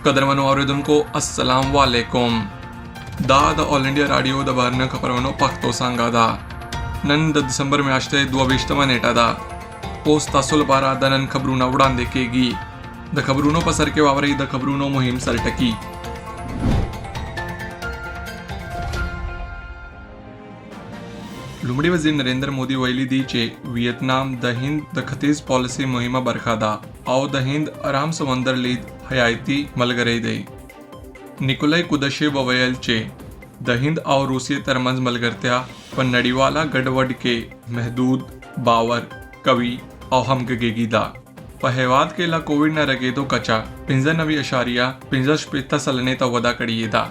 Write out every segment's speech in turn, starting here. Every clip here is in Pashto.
कदरमनो औरदुनको अस्सलाम वालेकुम the all India radio the बहरन खबरवनो पख्तो सांगादा नन द दिसंबर म्याश्ते 22 नेटादा पोस्ट तासुल बारा दनन खबरूना उड़ान देखेगी द खबरूनो पसर के वावरी द खबरूनो मुहिम सरटकी लुमड़ी वजीर नरेंद्र मोदी वैली दी चे वियतनाम द हिंद द खतीज पॉलिसी मुहिमा बरखादा आओ द हिंद आराम समंदर लीद हयाती मलगरे दे निकोलाई कुदशे ववयल चे द हिंद आओ रूसिया तरमंज मलगरत्या पर नड़ीवाला गडवड के महदूद बावर कवि और हम गगेगी दा पहेवाद के ला कोविड न रगे तो कचा 15.15 सलने ता वदा कड़िए दा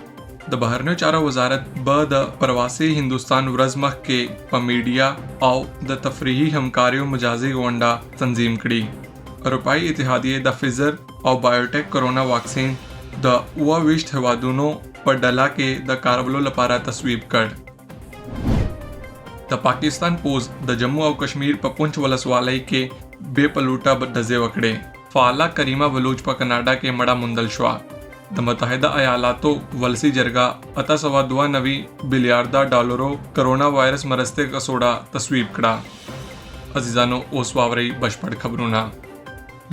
द बहरनो चारा वजारत ब द प्रवासी हिंदुस्तान वरजमख के प मीडिया और द तफरीही हमकारियों मजाजी गोंडा तंजीम कड़ी रुपाई इतिहादिये द फिजर और बायोटेक कोरोना वैक्सीन द उवा विश्त हवादूनो पर डला के द कारवलो लपारा तस्वीब कर द पाकिस्तान पोज द जम्मू और कश्मीर प पुंछ वलसवालई के बेपलूटा डजे वकड़े फाला करीमा बलूच प कनाडा के मड़ा मुंदल शुआ द मुतहदा अयालातो वलसी जरगा अता सवा दुआ नवी बिलियार्दा डॉलरों कोरोना वायरस मरस्ते का सोडा तस्वीब कड़ा अजीजानो ओसवावरी बशपड़ खबरूना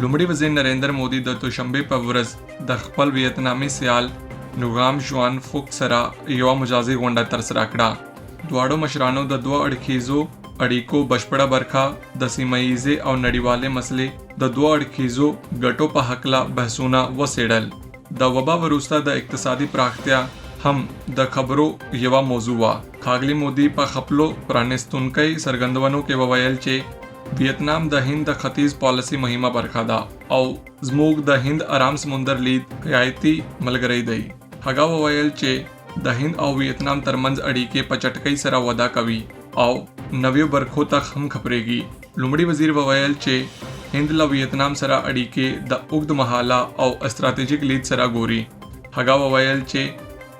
लुमड़ी वजीर नरेंद्र मोदी द दुशंबे पवरस द खपल वियतनामी सियाल नुगाम जुआन फुक सरा युवा मुजाजी गोंडा तरसराकड़ा द्वाड़ो मशरानो द दुआ अड़खीजो अड़ीको बशपड़ा बरखा द सीमईजे और नड़ीवाले मसले द दुआ अड़खीजो गटो पहकला बहसूना व सेडल द वबा वरूस्ता द इक्तसादी प्राख्त्या हम द खबरों यवा मौजूवा खागली मोदी पा खपलो प्रानिस्तुनकई सरगंदवनों के ववयल चे वियतनाम द हिंद द खतीज पॉलिसी महिमा बरखादा और जमूग द हिंद आराम समुंदर लीद हयाती मलगरई दई हगा ववयल चे द हिंद और वियतनाम तरमंज अड़ी के पचटकई सरा वदा कवि और नव्यो बरखों तक हम खपरेगी लुमड़ी वजीर ववयल चे हिंद ला वियतनाम सरा अड़ी के द उग्द महाला और स्ट्रैटेजिक लीड सरा गोरी हगा ववयल चे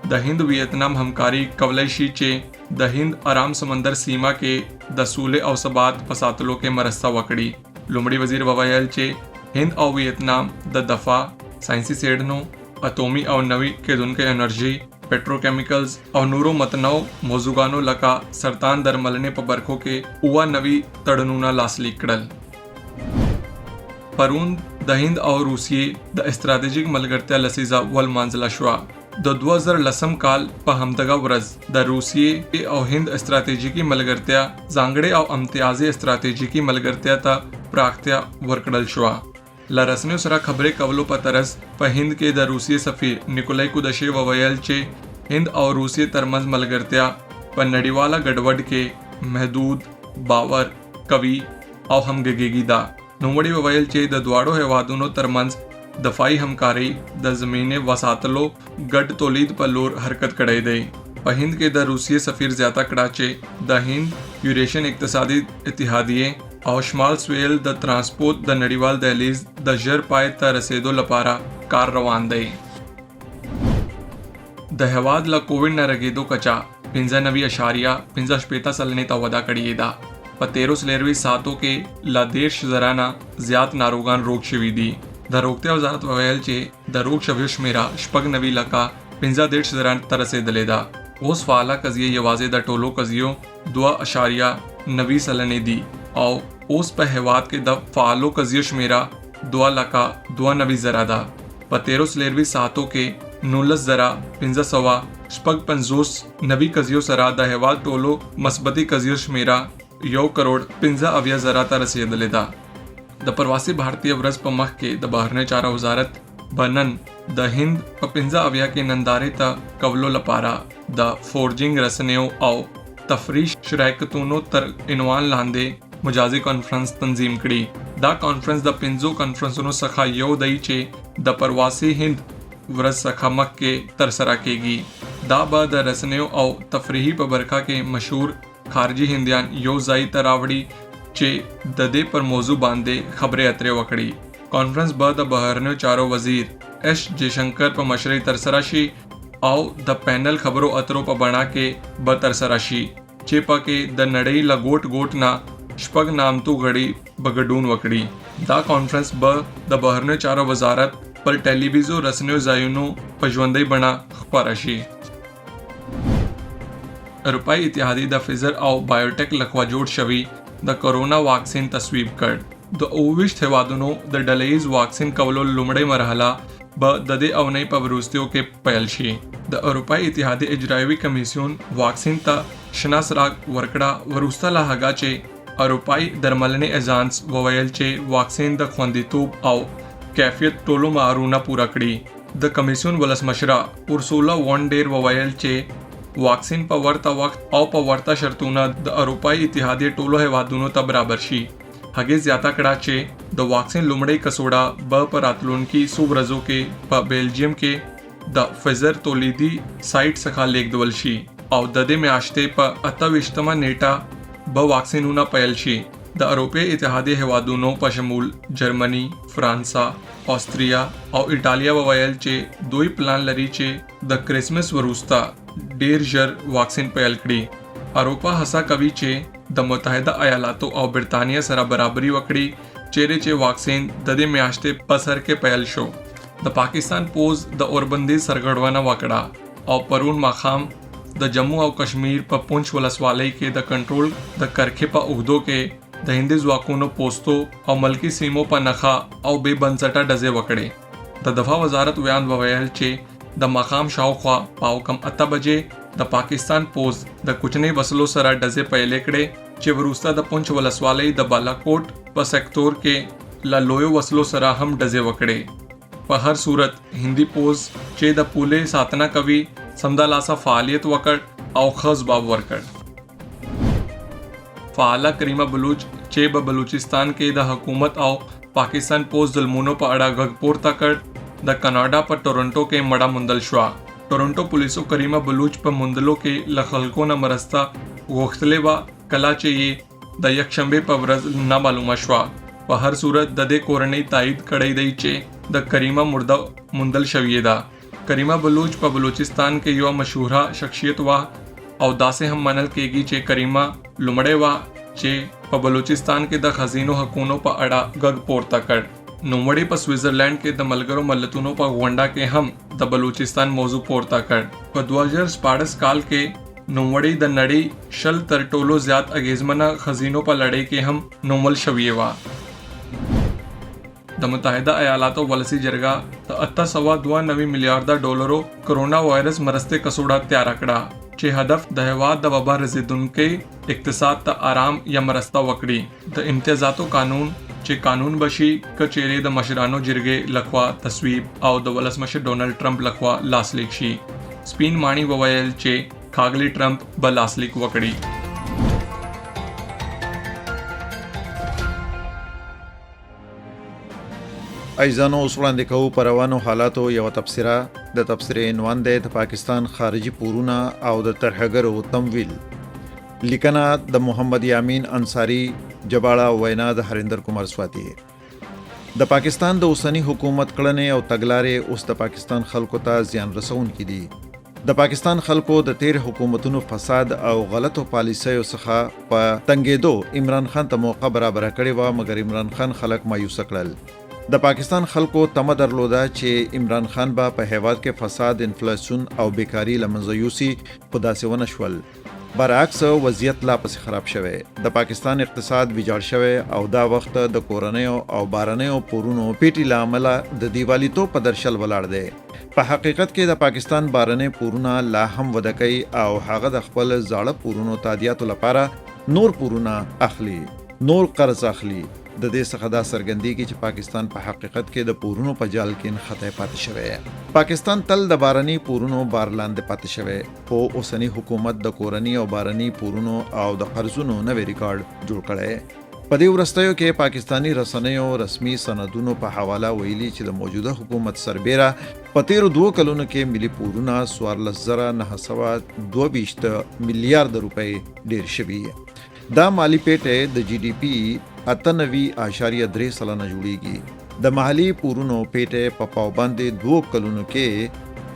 द हिंद वियतनाम हमकारी कवलैशी चे द हिंद आराम समंदर सीमा के द सूले और सबात पसातलों के मरस्ता वकड़ी लुमड़ी वजीर ववयल चे हिंद और वियतनाम द दफा साइंसी सेडनो अतोमी और नवी के दुन के एनर्जी पेट्रोकेमिकल्स और नूरो मतनौ मोजुगानो लका सरतान दर मलने पर बरखों के उवा नवी तड़नूना लासली कड़ल परून द हिंद और रूसिये द स्ट्रैटेजिक मलगरत्या लसीजा वल मांजला शुआ द 2000 लसम काल प हमदगा वरज द रूसिये और हिंद स्ट्रैटेजिकी मलगरत्या जांगड़े और अम्तियाजी स्ट्रैटेजिकी मलगरत्या ता प्राख्त्या वरकड़ल शुआ लरसने सरा खबरें कवलो पतरस प हिंद के द रूसिये सफीर निकोलाई कुदशे ववयल चे हिंद और रूसिये तरमज मलगरत्या प नड़ीवाला गडवड के महदूद बावर कवि और हम गगेगी दा नुमड़ी ववयल चे द द्वाड़ो है वादुनो तरमंज दफाई हमकारी द जमीने वसातलो गड तोलीद पल्लोर हरकत कड़े दे हिंद के द रूसिये सफीर ज्यादा कड़ाचे द हिंद यूरेशियन इक्तसादी इतिहादिये और शमाल स्वेल द ट्रांसपोर्ट द नड़ीवाल दहलीज द जर पाए त रसेदो लपारा कार रवान दे दहवाद ला कोविड न रगेदो कचा 15.15 सलने ता वदा कड़िएदा पतेरो स्लेरवी सातों के लादेश जराना ज्यात नारोगान रोग शिविदी द रोकते वजारत ववैल चे द रोग शव्युश मेरा शपग नवी लका 15 जरान तरसे दलेदा ओस फाला कजिए यवाजे द टोलो कजियो दुआ अशारिया नवी सलने दी और ओस पहवाद के द फालो कजियोश मेरा दुआ लका दुआ नवी जरादा पतेरो स्लेरवी सातों के नूलस जरा 15 शपग पंजोस नवी कजियो सरा द हेवाद टोलो मस्बती कजियोश मेरा 1 करोड़ 15 अविया जराता रसीद लेदा द प्रवासी भारतीय व्रज पमख के द बहरने चारा वजारत बनन द हिंद प 15 अविया के नंदारे ता कवलो लपारा द फोर्जिंग रसनेओ और तफरीश शराकतूनो तर इनवान लांदे मुजाजी कॉन्फ्रेंस तंजीम कड़ी द कॉन्फ्रेंस द पिंजो कॉन्फ्रेंसनो सखा यो दई चे द प्रवासी हिंद व्रज सखा मख के तरसरा केगी दा ब द रसनेओ और तफरीही पबरखा के मशहूर खारजी हिंदियान यो जाई तरावड़ी चे ददे पर मौजू बांधे खबरें अतरे वकड़ी कॉन्फ्रेंस ब द बहरनो चारो वजीर एस जयशंकर पर मशरे तरसराशी आओ द पैनल खबरों अतरो पर बना के ब तरसराशी चे प के द नड़ई लगोट गोट ना शपग नामतू घड़ी बगडून वकड़ी द कॉन्फ्रेंस ब द बहरनो चारो वजारत پر ټلویزیون رسنیو ځایونو په ژوندۍ بڼه خپاره شي. اروپایي اتحادیې د فیزر او بایوټیک لخوا جوړ شوي د کرونا واکسین تصویب کړ. د 28 هیوادونو د ډلهییز واکسین کولو لومړۍ مرحله به د دې اونۍ په وروستیو کې پیل شي. د اروپایي اتحادیې اجرایوي کمیسیون واکسین ته شناس راګ ورکړه وروسته له هغه چې اروپایي درملنې ایجانس وویل چې واکسین د خوندیتوب او کیفیت ټولو معیارونه پوره کړي. د کمیسیون ولسمشره اورسولا وان ډیر وویل چې واکسین په ورته وخت او په ورته شرطونه د اروپایي اتحادیې ټولو هیوادونو ته برابر شي. هغې زیاته کړه چې د واکسین لومړۍ کڅوړه به په راتلونکي څو ورځو کې په بیلجیم کې د فیزر تولیدي سایټ څخه لیږدول شي او د دې میاشتې په 28مه نیټه به واکسینونه پیل شي. د اروپایي اتحادیې هیوادونو په شمول جرمني، فرانسا، آسټریا او ایټالیا وویل چې دوی پلان لري چې د کرسمس وروسته ډیر ژر واکسین پیل کړي. اروپا هڅه کوي چې د متحده ایالاتو او برتانیا سره برابري وکړي چیرې چې واکسین د دې میاشتې په سر کې پیل شو. د پاکستان پوز د اوربندي سرغړونه وکړه او پرون ماښام د جموں او کشمیر په پونچ ولسوالۍ کې د کنټرول د کرښې په اوږدو کې د هندي ځواکونو پوستو او ملکی سیمو په نښه او بې بنسټه ډزې وکړې. د دفاع وزارت ویان وویل چې د ماښام شاوخوا پاو کم 8 بجې د پاکستان پوز د کوچنۍ وسلو سره ډزې پیلې کړې چې وروسته د پونچ ولسوالۍ د بالاکوټ په سکتور کې له لویو وسلو سره هم ډزې وکړې. په هر صورت هندي پوز چې د پولې ساتنه کوي سمدلاسه فعالیت وکړ او ښه ځواب ورکړ. فعاله کریمه بلوچ چې په بلوچستان کې د حکومت او پاکستان پوز ظلمونو په اړه غږ پورته کړ د کاناډا په ټورنټو کې مړه موندل شوه. ټورنټو پولیسو کریمه بلوچ په موندلو کې له خلکو نه مرسته غوښتلې وه کله چې یې د یکشنبې په ورځ نامعلومه شوه. په هر صورت د دې کورنۍ تایید کړی دی چې د کریمه مرده موندل شوې ده. کریمه بلوچ په بلوچستان کې یو مشهوره شخصیت وه او داسې هم منل کېږي چې کریمه لومړی وه چې په بلوچستان کې د ښځینو حقونو په اړه غږ پورته کړ. نوموړي په سویټزرلینډ کې د ملګرو ملتونو په غونډه کې هم د بلوچستان موضوع پورته کړ. په 2014 کال کې نوموړي د نړۍ 10 تر ټولو زیات اغیزمنه ښځینو په لړۍ کې هم نومول شوې وه. د متحده ایالاتو ولسي جرګه د 892 میلیارډ ډالرو کرونا وایرس مرستې کڅوړه تیار کړه چې هدف د هیواد د وبا رسیدونکي اقتصاد ته آرام یا مرسته وکړي. د امتیازاتو قانون چې قانون بشي کچېرې د مشرانو جرګې لخوا تصویب او د ولسمشر ډونالډ ټرمپ لخوا لاسلیک شي. سپین ماڼي وویل چې ښاغلي ټرمپ به لاسلیک وکړي. ایزانو اوس وړاندې کوو په روانو حالاتو یو تبصره. د تبصرې عنوان دی د پاکستان خارجي پورونه او د ترهګرو تمویل. لیکنه د محمد یامین انصاری، جباړه وینا د هریندر کمار سواتی. د پاکستان د اوسنی حکومت کړنې او تګلارې اوس د پاکستان خلکو ته زیان رسونکي دي. د پاکستان خلکو د تیر حکومتونو فساد او غلطو پالیسیو څخه په تنګېدو عمران خان ته موقع برابر کړې وه، مګر عمران خان خلک مایوس کړل. د پاکستان خلکو تمه درلوده چې عمران خان به په هیواد کې فساد، انفلیشن او بیکاری له منځه یوسي، خو داسې ونه شول. برعکس وضعیت لا پسې خراب شوی. د پاکستان اقتصاد ویجاړ شوی او دا وخت د کورنیو او بارنیو پورونو پیټي له امله د دیوالیتوب په درشل ولاړ دی. په حقیقت کې د پاکستان بارنی پورونه لا هم وده کوي او هغه د خپل زاړه پورونو تادیاتو لپاره نور پورونه اخلي، نور قرض اخلي. د دې څخه دا څرګندېږي چې پاکستان په حقیقت کې د پورونو په جال کې نښتی پاتې شوی. پاکستان تل د بارني پورونو بار لاندې پاتې شوی، خو اوسنی حکومت د کورني او بارني پورونو او د قرضونو نوی ریکارډ جوړ کړی. په دې وروستیو کې پاکستانی رسنیو رسمي سندونو په حواله ویلي چې د موجوده حکومت سربیره په تیرو 2 کلونو کې ملي پورونه 14,922 میلیارډ روپۍ ډیر شوي. دا مالی پیټه د جی ډی پی 98.3% جوړیږي. د محلي پورونو پیټه په پاوباندې 2 کلونو کې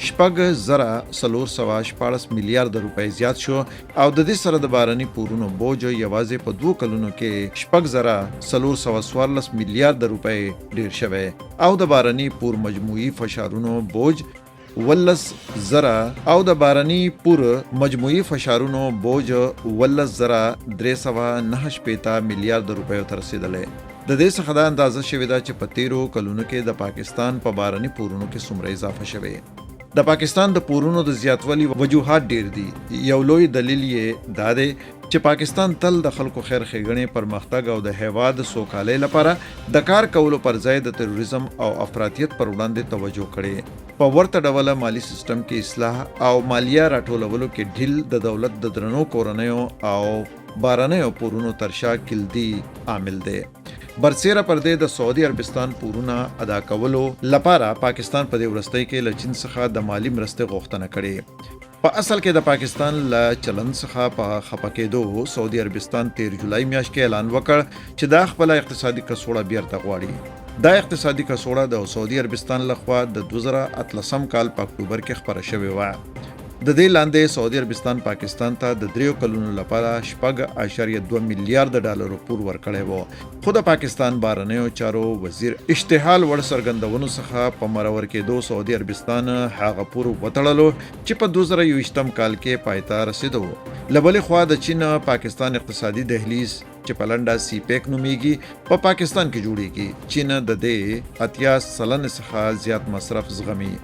414 میلیارډ روپۍ زیات شو او د دې سره د باراني پورونو بوج یوازې په 2 کلونو کې 414 میلیارډ روپۍ ډیر شوی او د باراني پور مجموعي فشارونو بوج 309 میلیارډ روپیو ته رسیدلی. د دې څخه دا اندازه شوې ده چې په 13 کلونو کې د پاکستان په باراني پورونو کې څومره اضافه شوې. د پاکستان د پورونو د زیاتوالي وجوهات ډیر دي. یو لوی دلیل یې دا دی چې پاکستان تل د خلکو خیر ښېګڼې، پرمختګ او د هیواد سوکالۍ لپاره د کار کولو پر ځای د تروریزم او افراطیت پر وړاندې توجه کړې. په ورته ډول مالی سیستم کې اصلاح او مالیه راټولولو کې ډیل د دولت د درنو کورنیو او بارانیو پورونو ترشا کلدي عامل دی. برسیره پر دې د سعودي عربستان پورونه ادا کولو لپاره پاکستان په دې وروستۍ کې له چین څخه د مالی مرستې غوښتنه کړې. په اصل کې د پاکستان له چلن څخه په خفه کېدو سعودي عربستان 13 جولای میاشت کې اعلان وکړ چې دا خپل اقتصادي کڅوړه بیرته غواړي. دا اقتصادي کڅوړه د سعودي عربستان لخوا د 2018 کال په اکتوبر کې خپره شوې وه. د دې لاندې سعودي عربستان پاکستان ته د 3 کلونو لپاره 4.2 میلیارډ ډالر پور ورکړی وو. خو د پاکستان بهرنیو چارو وزیر اشتعال وړ څرګندونو څخه په مرور کېدو سعودي عربستان هغه پور وتړلو چې په 2020 کال کې پای ته رسیدو. له بلې خوا د چین پاکستان اقتصادي دهلیز چې په لنډه سی پیک نومیږي په پاکستان کې جوړیږي. چین د دې 80% څخه زیات مصرف زغمي.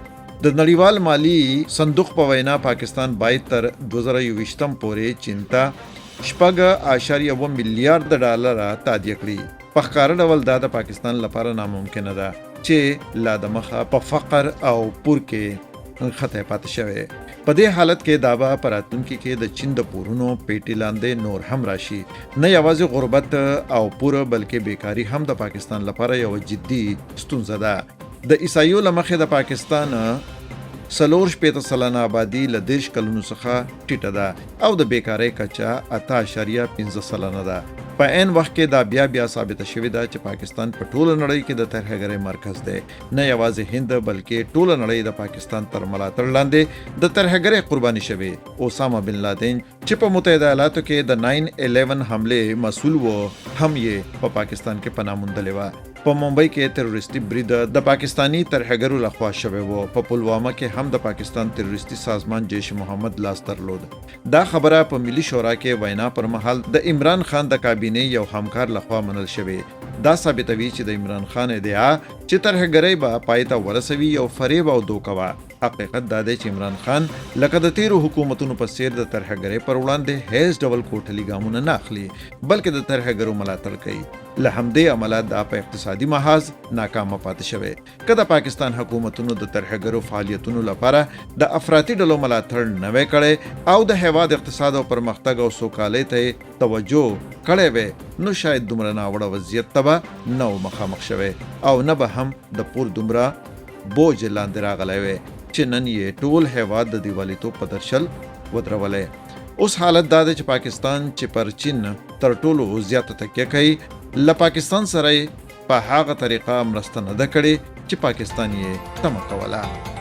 د نړیوال مالی صندوق په وینا پاکستان باید تر 2020 پورې چین ته 4.1 میلیارډ ډالر تادیه کړي. په ښکاره ډول دا د پاکستان لپاره ناممکنه ده چې لا د مخه په فقر او پور کې خطه پاتې شوی. په دې حالت کې دا به په راتلونکي کې د چین د پورونو پیټي لاندې نور هم راشي. نه یوازې غربت او پور بلکې بیکاری هم د پاکستان لپاره یو جدي ستونزه ده. د عیسایو له مخې د پاکستان 4.5 سلنه آبادي له 10 کلونو څخه ټیټه ده او د بیکارۍ کچه 8.5 سلنه ده. په عین وخت کې دا بیا ثابته شوې ده چې پاکستان په ټوله نړۍ کې د ترهګرۍ مرکز دی. نه یوازې هند بلکې ټوله نړۍ د پاکستان تر ملاتړ لاندې د ترهګرۍ قرباني شوی. اوسامه بن لادن چې په متحده ایالاتو کې د 9/11 حمله مسؤل و هم یې په پاکستان کې پناه موندلې وه. په ممبئی کې تروریستي برید د پاکستانی ترهګرو لخوا شوی و. په پلوامه کې هم د پاکستان تروریستي سازمان جیش محمد لاس درلود. دا خبره په ملي شورا کې وینا پر مهال د عمران خان د کابینې یو همکار لخوا منل شوی. دا ثابتوي چې د عمران خان ادعا چې ترهګرۍ به پای ته ورسوي یو فریب او دوکه وه. حقیقت دا دی چې عمران خان لکه د تیرو حکومتونو په څیر د ترهګرۍ پر وړاندې هیڅ ډول کوټلي ګامونه نه اخلي بلکې د ترهګرو ملاتړ کوي. له همدې امله دا په اقتصادي محاذ ناکامه پاتې شوی. که د پاکستان حکومتونو د ترهګرو فعالیتونو لپاره د افراطي ډلو ملاتړ نه وی کړی او د هیواد اقتصاد او پرمختګ او سوکالۍ ته توجه کړی وی نو شاید دومره ناوړه وضعیت ته به نه و مخامخ شوی او نه به هم د پور دومره بوج لاندې راغلی وی چې نن یې ټول هیواد د دیوالیتوب په درشل ودرولی. اوس حالت دا دی چې پاکستان چې پر چین تر ټولو زیاته تکیه کوي له پاکستان سره په هغه طریقه مرسته نه ده کړې چې پاکستان یې تمه کوله.